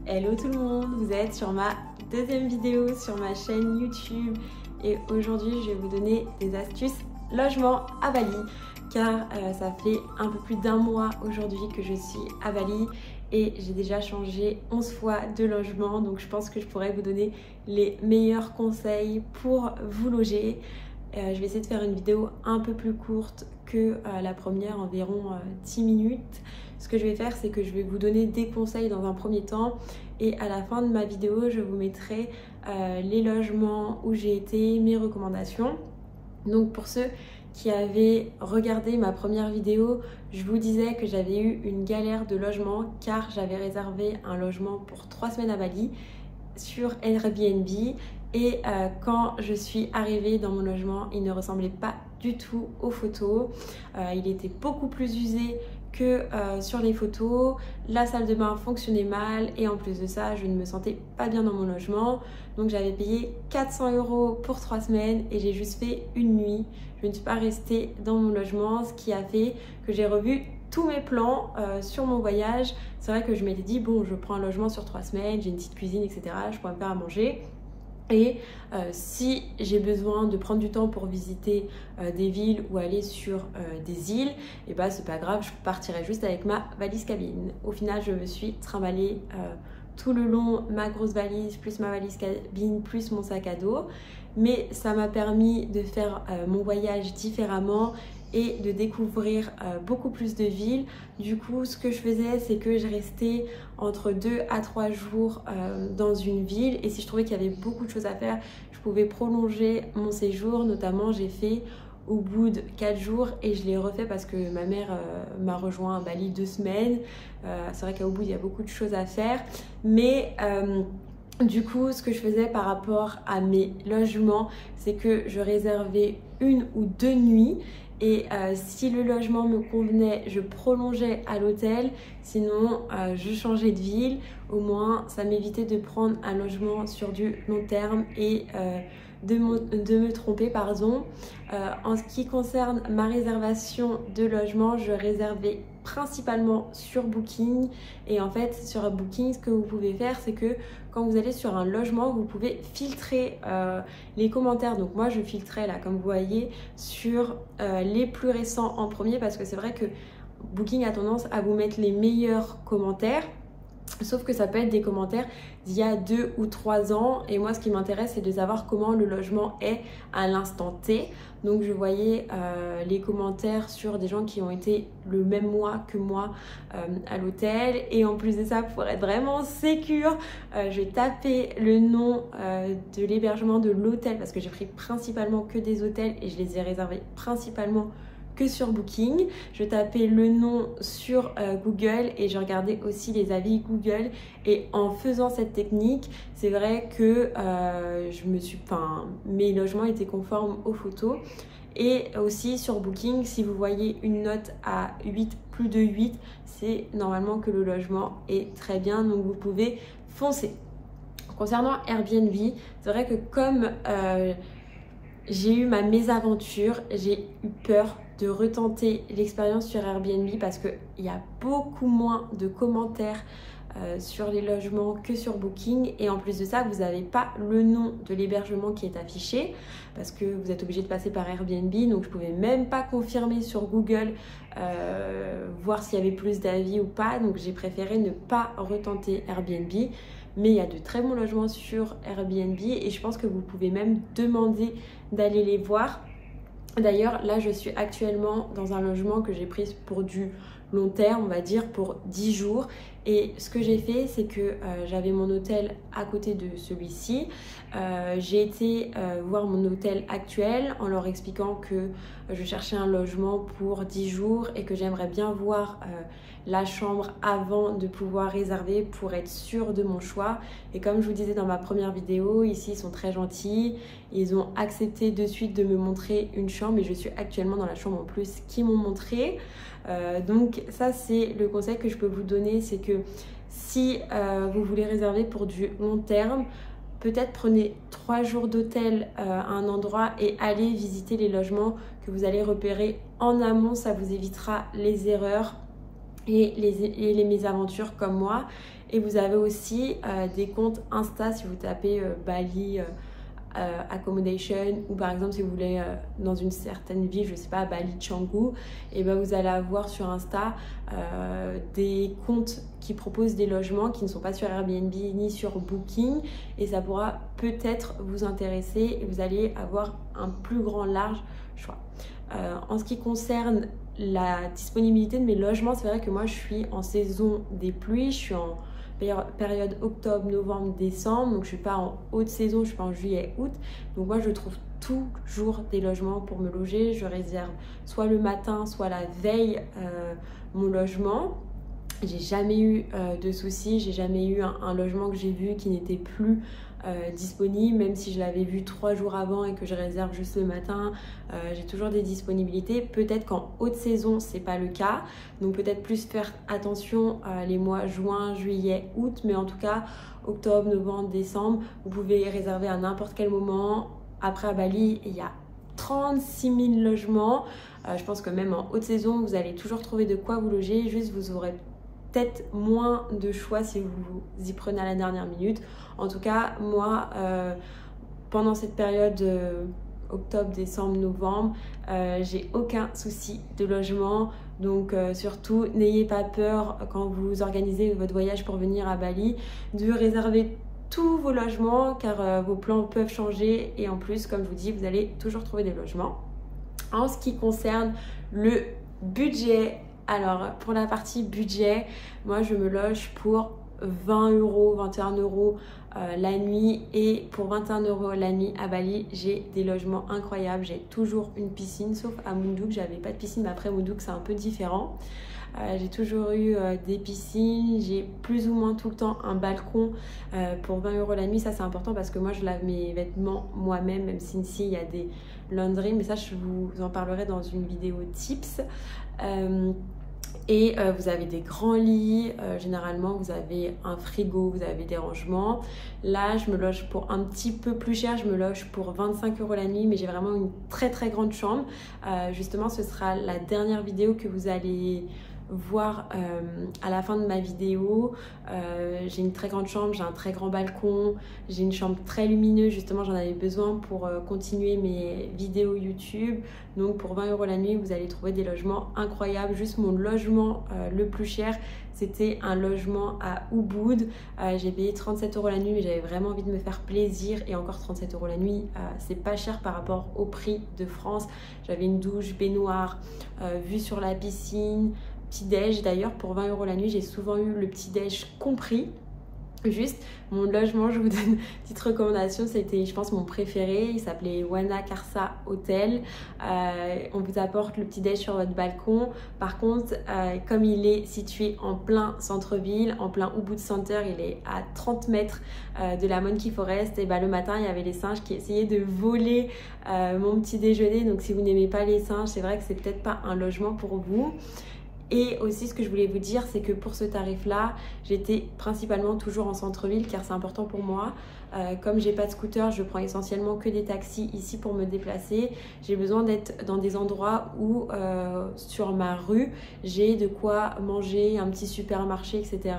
Hello tout le monde, vous êtes sur ma deuxième vidéo sur ma chaîne YouTube et aujourd'hui je vais vous donner des astuces logement à Bali car ça fait un peu plus d'un mois aujourd'hui que je suis à Bali et j'ai déjà changé 11 fois de logement, donc je pense que je pourrais vous donner les meilleurs conseils pour vous loger. Je vais essayer de faire une vidéo un peu plus courte que la première, environ 10 minutes. Ce que je vais faire, c'est que je vais vous donner des conseils dans un premier temps et à la fin de ma vidéo, je vous mettrai les logements où j'ai été, mes recommandations. Donc pour ceux qui avaient regardé ma première vidéo, je vous disais que j'avais eu une galère de logement car j'avais réservé un logement pour 3 semaines à Bali sur Airbnb. Et quand je suis arrivée dans mon logement, il ne ressemblait pas du tout aux photos. Il était beaucoup plus usé que sur les photos. La salle de bain fonctionnait mal et en plus de ça, je ne me sentais pas bien dans mon logement. Donc j'avais payé 400 € pour 3 semaines et j'ai juste fait une nuit. Je ne suis pas restée dans mon logement, ce qui a fait que j'ai revu tous mes plans sur mon voyage. C'est vrai que je m'étais dit, bon, je prends un logement sur 3 semaines, j'ai une petite cuisine, etc. Je pourrais me faire à manger. Et si j'ai besoin de prendre du temps pour visiter des villes ou aller sur des îles, et bah c'est pas grave, je partirai juste avec ma valise cabine. Au final, je me suis trimballée tout le long ma grosse valise, plus ma valise cabine, plus mon sac à dos. Mais ça m'a permis de faire mon voyage différemment et de découvrir beaucoup plus de villes. Du coup, ce que je faisais, c'est que je restais entre 2 à 3 jours dans une ville et si je trouvais qu'il y avait beaucoup de choses à faire, je pouvais prolonger mon séjour. Notamment, j'ai fait au bout de 4 jours et je l'ai refait parce que ma mère m'a rejoint à Bali 2 semaines. C'est vrai qu'à Ubud, il y a beaucoup de choses à faire, mais du coup, ce que je faisais par rapport à mes logements, c'est que je réservais 1 ou 2 nuits. Et si le logement me convenait, je prolongeais à l'hôtel. Sinon, je changeais de ville. Au moins, ça m'évitait de prendre un logement sur du long terme et de me tromper, pardon. En ce qui concerne ma réservation de logement, je réservais principalement sur Booking. Et en fait, sur Booking, ce que vous pouvez faire, c'est que quand vous allez sur un logement, vous pouvez filtrer les commentaires. Donc moi, je filtrais là, comme vous voyez, sur les plus récents en premier parce que c'est vrai que Booking a tendance à vous mettre les meilleurs commentaires. Sauf que ça peut être des commentaires d'il y a 2 ou 3 ans. Et moi, ce qui m'intéresse, c'est de savoir comment le logement est à l'instant T. Donc, je voyais les commentaires sur des gens qui ont été le même mois que moi à l'hôtel. Et en plus de ça, pour être vraiment sécure, je tapais le nom de l'hébergement de l'hôtel parce que j'ai pris principalement que des hôtels et je les ai réservés principalement que sur Booking. Je tapais le nom sur Google et je regardais aussi les avis Google et en faisant cette technique, c'est vrai que mes logements étaient conformes aux photos. Et aussi sur Booking, si vous voyez une note à 8, plus de 8, c'est normalement que le logement est très bien, donc vous pouvez foncer. Concernant Airbnb, c'est vrai que comme j'ai eu ma mésaventure, j'ai eu peur de retenter l'expérience sur Airbnb parce qu'il y a beaucoup moins de commentaires sur les logements que sur Booking et en plus de ça, vous n'avez pas le nom de l'hébergement qui est affiché parce que vous êtes obligé de passer par Airbnb, donc je ne pouvais même pas confirmer sur Google voir s'il y avait plus d'avis ou pas, donc j'ai préféré ne pas retenter Airbnb. Mais il y a de très bons logements sur Airbnb et je pense que vous pouvez même demander d'aller les voir. D'ailleurs, là, je suis actuellement dans un logement que j'ai pris pour du long terme, on va dire pour 10 jours. Et ce que j'ai fait, c'est que j'avais mon hôtel à côté de celui-ci. J'ai été voir mon hôtel actuel en leur expliquant que je cherchais un logement pour 10 jours et que j'aimerais bien voir la chambre avant de pouvoir réserver pour être sûre de mon choix. Et comme je vous disais dans ma première vidéo, ici ils sont très gentils. Ils ont accepté de suite de me montrer une chambre et je suis actuellement dans la chambre en plus qu'ils m'ont montré. Donc ça c'est le conseil que je peux vous donner, c'est que si vous voulez réserver pour du long terme, peut-être prenez 3 jours d'hôtel à un endroit et allez visiter les logements que vous allez repérer en amont. Ça vous évitera les erreurs et les mésaventures comme moi. Et vous avez aussi des comptes Insta si vous tapez Bali accommodation, ou par exemple si vous voulez dans une certaine ville, je sais pas, Bali Canggu, et ben vous allez avoir sur Insta des comptes qui proposent des logements qui ne sont pas sur Airbnb ni sur Booking, et ça pourra peut-être vous intéresser et vous allez avoir un plus grand large choix. En ce qui concerne la disponibilité de mes logements, c'est vrai que moi je suis en saison des pluies, je suis en période octobre, novembre, décembre, donc je suis pas en haute saison, je suis pas en juillet, août, donc moi je trouve toujours des logements pour me loger. Je réserve soit le matin, soit la veille mon logement. J'ai jamais eu de soucis, j'ai jamais eu un logement que j'ai vu qui n'était plus disponible, même si je l'avais vu 3 jours avant et que je réserve juste le matin, j'ai toujours des disponibilités. Peut-être qu'en haute saison c'est pas le cas, donc peut-être plus faire attention les mois juin, juillet, août, mais en tout cas octobre, novembre, décembre, vous pouvez réserver à n'importe quel moment. Après à Bali il y a 36 000 logements, je pense que même en haute saison vous allez toujours trouver de quoi vous loger, juste vous aurez peut-être moins de choix si vous y prenez à la dernière minute. En tout cas, moi, pendant cette période octobre, décembre, novembre, j'ai aucun souci de logement. Donc surtout, n'ayez pas peur quand vous organisez votre voyage pour venir à Bali de réserver tous vos logements, car vos plans peuvent changer, et en plus, comme je vous dis, vous allez toujours trouver des logements. En ce qui concerne le budget, alors pour la partie budget, moi je me loge pour 20 €, 21 € la nuit, et pour 21 € la nuit à Bali, j'ai des logements incroyables. J'ai toujours une piscine, sauf à Munduk, j'avais pas de piscine, mais après Munduk c'est un peu différent. J'ai toujours eu des piscines, j'ai plus ou moins tout le temps un balcon pour 20 € la nuit. Ça c'est important parce que moi je lave mes vêtements moi-même, même si ici il y a des laundries, mais ça je vous en parlerai dans une vidéo tips. Et vous avez des grands lits, généralement vous avez un frigo, vous avez des rangements. Là je me loge pour un petit peu plus cher, je me loge pour 25 € la nuit, mais j'ai vraiment une très grande chambre. Justement ce sera la dernière vidéo que vous allez voir à la fin de ma vidéo. J'ai une très grande chambre, j'ai un très grand balcon, j'ai une chambre très lumineuse, justement j'en avais besoin pour continuer mes vidéos YouTube. Donc pour 20 € la nuit vous allez trouver des logements incroyables. Juste mon logement le plus cher, c'était un logement à Ubud. J'ai payé 37 € la nuit, mais j'avais vraiment envie de me faire plaisir, et encore 37 € la nuit, c'est pas cher par rapport au prix de France. J'avais une douche, baignoire, vue sur la piscine, petit-déj. D'ailleurs pour 20 € la nuit, j'ai souvent eu le petit-déj compris. Juste mon logement, je vous donne une petite recommandation, c'était je pense mon préféré, il s'appelait Wana Karsa Hotel. On vous apporte le petit déj sur votre balcon. Par contre comme il est situé en plein centre-ville, en plein Ubud Center, il est à 30 mètres de la Monkey Forest, et le matin il y avait les singes qui essayaient de voler mon petit déjeuner. Donc si vous n'aimez pas les singes, c'est vrai que c'est peut-être pas un logement pour vous. Et aussi ce que je voulais vous dire, c'est que pour ce tarif là, j'étais principalement toujours en centre-ville, car c'est important pour moi. Comme j'ai pas de scooter, je prends essentiellement que des taxis ici pour me déplacer. J'ai besoin d'être dans des endroits où sur ma rue j'ai de quoi manger, un petit supermarché, etc.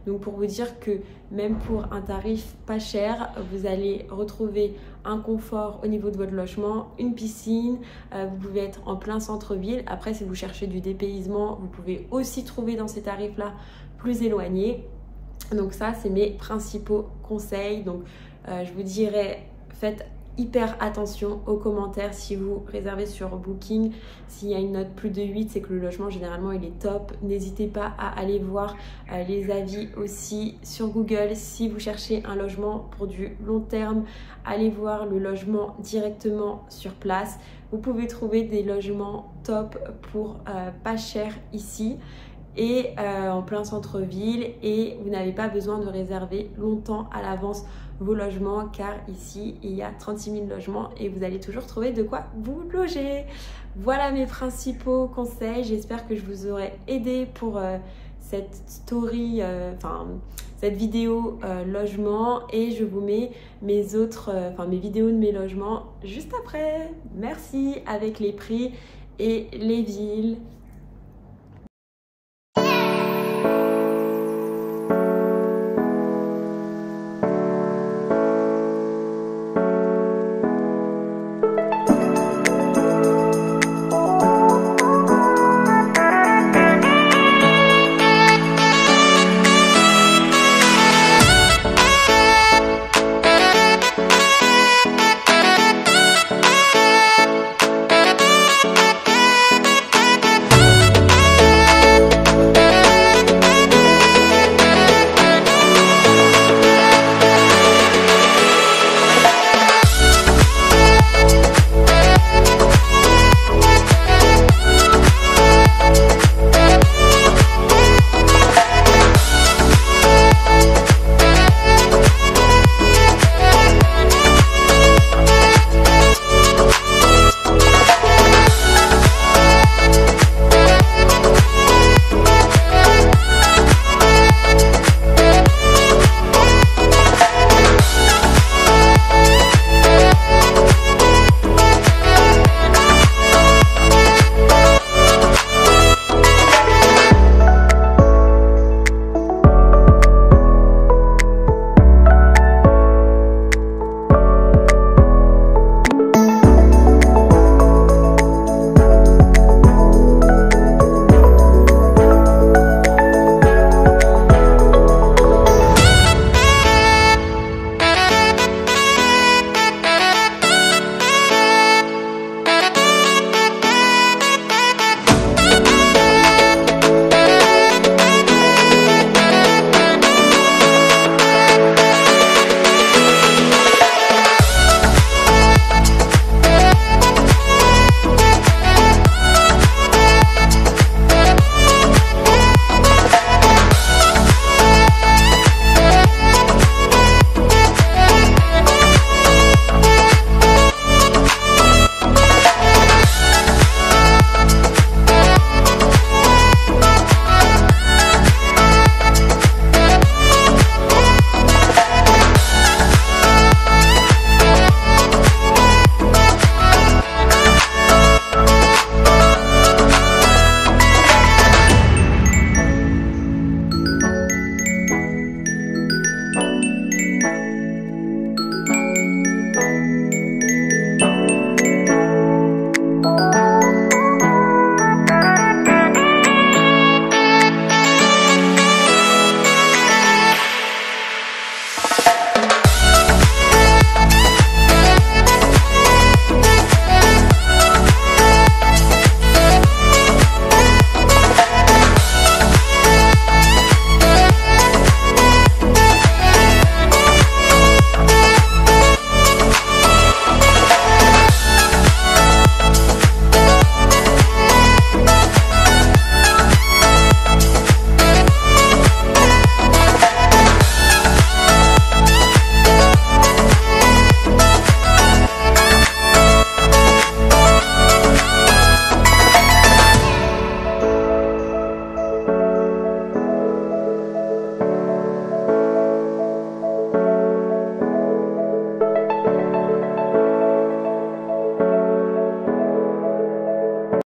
Donc pour vous dire que même pour un tarif pas cher, vous allez retrouver un confort au niveau de votre logement, une piscine, vous pouvez être en plein centre-ville. Après si vous cherchez du dépaysement, vous pouvez aussi trouver dans ces tarifs là plus éloignés. Donc ça c'est mes principaux conseils. Donc je vous dirais, faites hyper attention aux commentaires si vous réservez sur Booking. S'il y a une note plus de 8, c'est que le logement généralement il est top. N'hésitez pas à aller voir les avis aussi sur Google. Si vous cherchez un logement pour du long terme, allez voir le logement directement sur place. Vous pouvez trouver des logements top pour pas cher ici, et en plein centre-ville, et vous n'avez pas besoin de réserver longtemps à l'avance vos logements, car ici il y a 36 000 logements et vous allez toujours trouver de quoi vous loger. Voilà mes principaux conseils, j'espère que je vous aurai aidé pour cette story, cette vidéo logement, et je vous mets mes vidéos de mes logements juste après. Merci, avec les prix et les villes.